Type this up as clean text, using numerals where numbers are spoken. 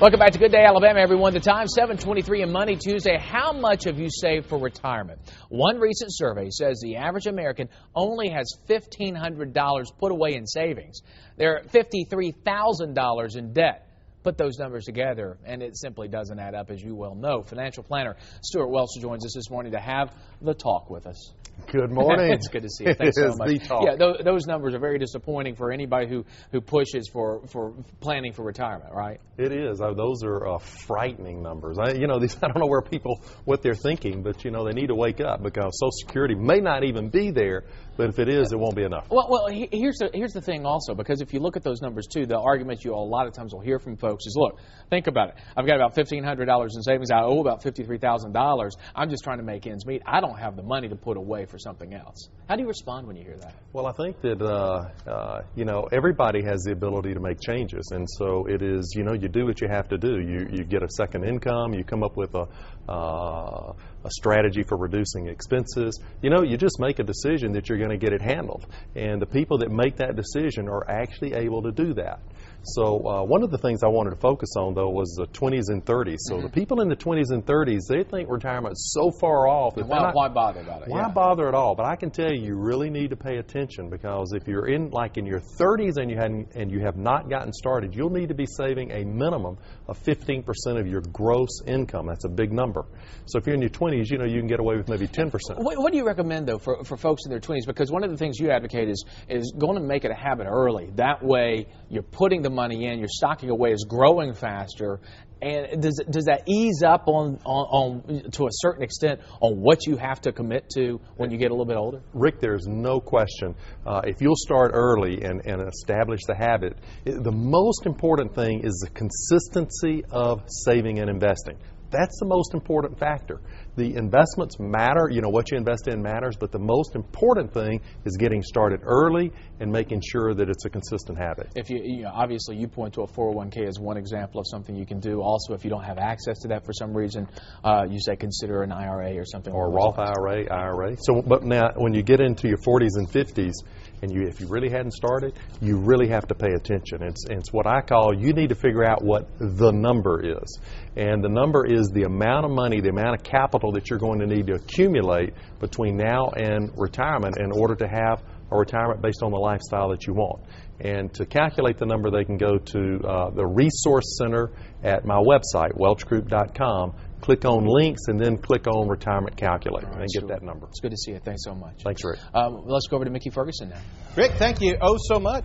Welcome back to Good Day Alabama, everyone. The time, 7:23 and Money Tuesday. How much have you saved for retirement? One recent survey says the average American only has $1,500 put away in savings. They're $53,000 in debt. Put those numbers together, and it simply doesn't add up, as you well know. Financial planner Stewart Welch joins us this morning to have the talk with us. Good morning. It's good to see you. Thanks so much. The talk. Yeah, those numbers are very disappointing for anybody who pushes for planning for retirement, right? It is. Those are frightening numbers. I don't know what they're thinking, but they need to wake up because Social Security may not even be there. But if it is, it won't be enough. Well, here's the thing also, because if you look at those numbers too, the argument you a lot of times will hear from folks is, look, think about it. I've got about $1,500 in savings. I owe about $53,000. I'm just trying to make ends meet. I don't have the money to put away for something else. How do you respond when you hear that? Well, I think that everybody has the ability to make changes, and so it is. You do what you have to do. You get a second income. You come up with a strategy for reducing expenses. You just make a decision that you're going to get it handled. And the people that make that decision are actually able to do that. So one of the things I wanted to focus on, though, was the 20s and 30s. So the people in the 20s and 30s, they think retirement is so far off. That why bother about it? Why bother at all? But I can tell you really need to pay attention, because if you're in your 30s and you have not gotten started, you'll need to be saving a minimum of 15% of your gross income. That's a big number. So if you're in your 20s, you can get away with maybe 10%. What do you recommend, though, for folks in their 20s? Because one of the things you advocate is going to make it a habit early. That way you're putting the money in, your stocking away is growing faster. And does that ease up on to a certain extent on what you have to commit to when you get a little bit older? Rick, there's no question. If you'll start early and establish the habit, the most important thing is the consistency of saving and investing. That's the most important factor. The investments matter, what you invest in matters, but the most important thing is getting started early and making sure that it's a consistent habit. If obviously you point to a 401k as one example of something you can do. Also, if you don't have access to that for some reason, you say consider an IRA or something. Or a Roth IRA. So, but now when you get into your 40s and 50s, and if you really hadn't started, you really have to pay attention. It's what I call, you need to figure out what the number is. And the number is the amount of money, the amount of capital that you're going to need to accumulate between now and retirement in order to have a retirement based on the lifestyle that you want. And to calculate the number, they can go to the Resource Center at my website, welchgroup.com. Click on links and then click on Retirement Calculator and get that number. It's good to see you. Thanks so much. Thanks, Rick. Let's go over to Mickey Ferguson now. Rick, thank you so much.